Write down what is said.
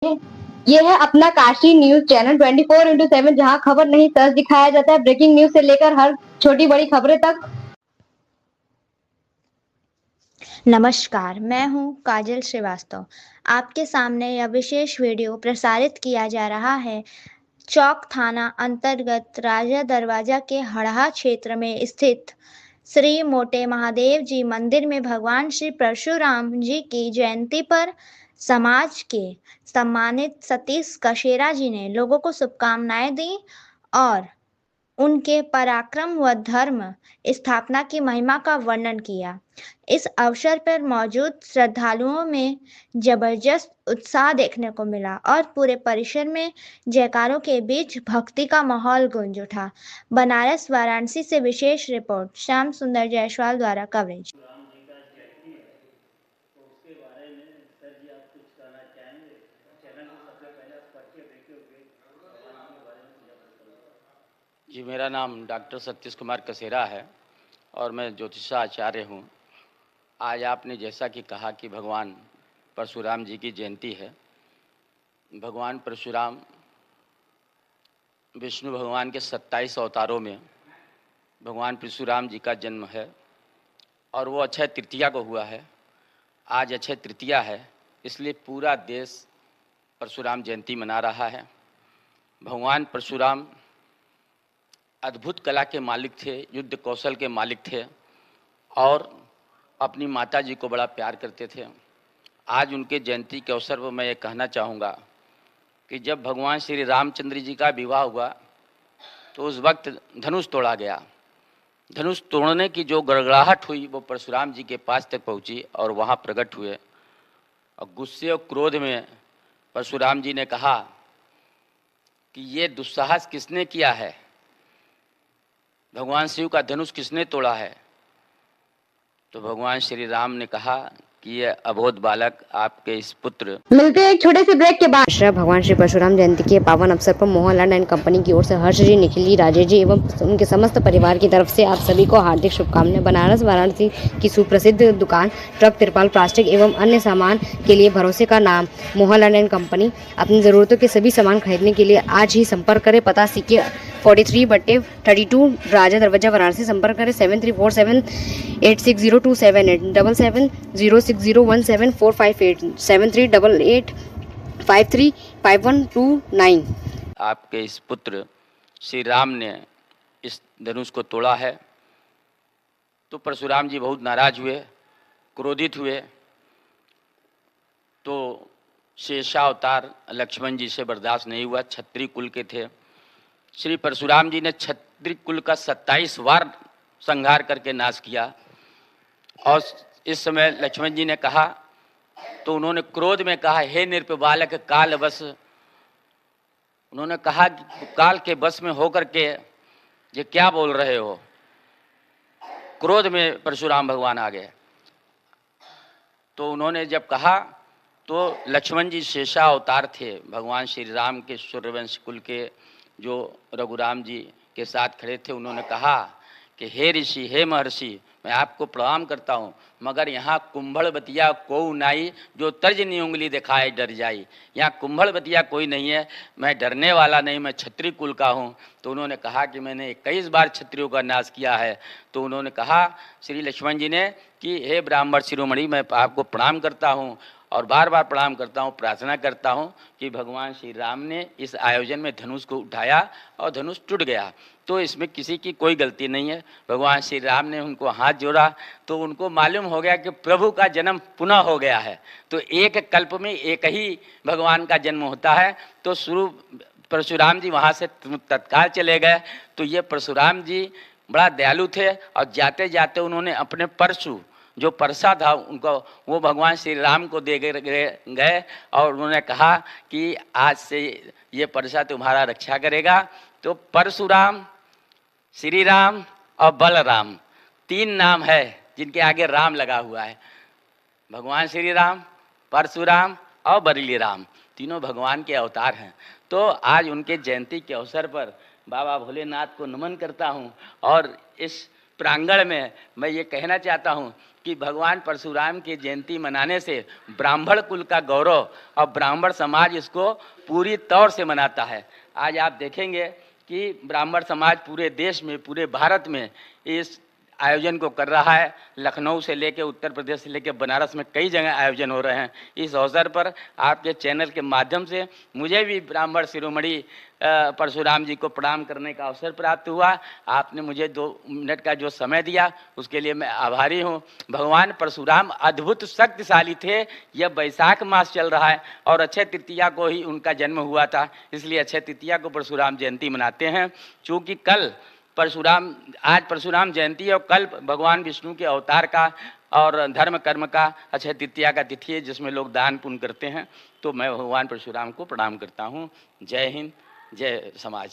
ये है अपना काशी न्यूज चैनल 24/7 जहां खबर नहीं सच दिखाया जाता है। ब्रेकिंग न्यूज से लेकर हर छोटी बड़ी खबरें तक। नमस्कार, मैं हूं काजल श्रीवास्तव। आपके सामने यह विशेष वीडियो प्रसारित किया जा रहा है चौक थाना अंतर्गत राजा दरवाजा के हड़हा क्षेत्र में स्थित श्री मोटे महादेव जी मंदिर में भगवान श्री परशुराम जी की जयंती पर समाज के सम्मानित सतीश कशेरा जी ने लोगों को शुभकामनाएं दी और उनके पराक्रम व धर्म स्थापना की महिमा का वर्णन किया। इस अवसर पर मौजूद श्रद्धालुओं में जबरदस्त उत्साह देखने को मिला और पूरे परिसर में जयकारों के बीच भक्ति का माहौल गूंज उठा। बनारस वाराणसी से विशेष रिपोर्ट श्याम सुंदर जायसवाल द्वारा कवरेज। राम जी का जयंती है तो उसके बारे में सर जी आप कुछ कहना चाहेंगे? चैनल को सबसे पहले आप पढ़ के देखे होंगे भगवान जी के बारे में कुछ। जी, मेरा नाम डॉक्टर सतीश कुमार कसेरा है और मैं ज्योतिषाचार्य हूँ। आज आपने जैसा कि कहा कि भगवान परशुराम जी की जयंती है। भगवान परशुराम विष्णु भगवान के 27 अवतारों में भगवान परशुराम जी का जन्म है और वो अक्षय तृतीया को हुआ है। आज अक्षय तृतीया है, इसलिए पूरा देश परशुराम जयंती मना रहा है। भगवान परशुराम अद्भुत कला के मालिक थे, युद्ध कौशल के मालिक थे और अपनी माता जी को बड़ा प्यार करते थे। आज उनके जयंती के अवसर पर मैं ये कहना चाहूँगा कि जब भगवान श्री रामचंद्र जी का विवाह हुआ तो उस वक्त धनुष तोड़ा गया। धनुष तोड़ने की जो गड़गड़ाहट हुई वो परशुराम जी के पास तक पहुंची और वहां प्रकट हुए और गुस्से और क्रोध में परशुराम जी ने कहा कि ये दुस्साहस किसने किया है, भगवान शिव का धनुष किसने तोड़ा है। तो भगवान श्री राम ने कहा कि ये अबोध बालक आपके इस पुत्र। मिलते हैं एक छोटे से ब्रेक के बाद। भगवान श्री परशुराम जयंती के पावन अवसर पर मोहनलाल एंड कंपनी की ओर से हर्ष जी, निखिल जी, राजेश जी एवं उनके समस्त परिवार की तरफ से आप सभी को हार्दिक शुभकामनाएं। बनारस वाराणसी की सुप्रसिद्ध दुकान ट्रक, तिरपाल, प्लास्टिक एवं अन्य सामान के लिए भरोसे का नाम मोहनलाल एंड कंपनी। अपनी जरूरतों के सभी सामान खरीदने के लिए आज ही संपर्क करें। पता सीके 43/32 राजा दरवाजा वाराणसी। संपर्क करें 7347860278 7706017458 7388535129। आपके इस पुत्र श्री राम ने इस धनुष को तोड़ा है। तो परशुराम जी बहुत नाराज हुए, क्रोधित हुए। तो शेषावतार लक्ष्मण जी से बर्दाश्त नहीं हुआ, क्षत्रिय कुल के थे। श्री परशुराम जी ने क्षत्रिय कुल का 27 बार संहार करके नाश किया और इस समय लक्ष्मण जी ने कहा तो उन्होंने क्रोध में कहा, हे नृप बालक काल बस। उन्होंने कहा काल के बस में होकर के ये क्या बोल रहे हो। क्रोध में परशुराम भगवान आ गए। तो उन्होंने जब कहा तो लक्ष्मण जी शेषा अवतार थे, भगवान श्री राम के सूर्यवंश कुल के जो रघुराम जी के साथ खड़े थे। उन्होंने कहा कि हे ऋषि, हे महर्षि, मैं आपको प्रणाम करता हूँ, मगर यहाँ कुंभड़बतिया को नाई जो तर्जनी उंगली दिखाए डर जाई। यहाँ कुंभड़बतिया कोई नहीं है, मैं डरने वाला नहीं, मैं क्षत्रिय कुल का हूँ। तो उन्होंने कहा कि मैंने 21 बार क्षत्रियों का नाश किया है। तो उन्होंने कहा श्री लक्ष्मण जी ने कि हे ब्राह्मण शिरोमणि, मैं आपको प्रणाम करता हूँ और बार बार प्रणाम करता हूँ, प्रार्थना करता हूँ कि भगवान श्री राम ने इस आयोजन में धनुष को उठाया और धनुष टूट गया। तो इसमें किसी की कोई गलती नहीं है। भगवान श्री राम ने उनको हाथ जोड़ा तो उनको मालूम हो गया कि प्रभु का जन्म पुनः हो गया है। तो एक कल्प में एक ही भगवान का जन्म होता है। तो शुरू परशुराम जी वहाँ से तत्काल चले गए। तो ये परशुराम जी बड़ा दयालु थे और जाते जाते उन्होंने अपने परशु जो परसा था उनको वो भगवान श्री राम को दे गए और उन्होंने कहा कि आज से ये परसा तुम्हारा रक्षा करेगा। तो परशुराम, श्री राम और बलराम 3 नाम है जिनके आगे राम लगा हुआ है। भगवान श्री राम, परशुराम और बरली राम तीनों भगवान के अवतार हैं। तो आज उनके जयंती के अवसर पर बाबा भोलेनाथ को नमन करता हूँ और इस प्रांगण में मैं ये कहना चाहता हूँ कि भगवान परशुराम की जयंती मनाने से ब्राह्मण कुल का गौरव और ब्राह्मण समाज इसको पूरी तौर से मनाता है। आज आप देखेंगे कि ब्राह्मण समाज पूरे देश में, पूरे भारत में इस आयोजन को कर रहा है। लखनऊ से लेकर उत्तर प्रदेश से लेकर बनारस में कई जगह आयोजन हो रहे हैं। इस अवसर पर आपके चैनल के माध्यम से मुझे भी ब्राह्मण शिरोमणि परशुराम जी को प्रणाम करने का अवसर प्राप्त हुआ। आपने मुझे 2 मिनट का जो समय दिया उसके लिए मैं आभारी हूँ। भगवान परशुराम अद्भुत शक्तिशाली थे। यह वैशाख मास चल रहा है और अक्षय तृतीया को ही उनका जन्म हुआ था, इसलिए अक्षय तृतीया को परशुराम जयंती मनाते हैं। चूँकि कल आज परशुराम जयंती है और कल भगवान विष्णु के अवतार का और धर्म कर्म का अक्षय तृतीया का तिथि है, जिसमें लोग दान पुण्य करते हैं। तो मैं भगवान परशुराम को प्रणाम करता हूँ। जय हिंद, जय समाज।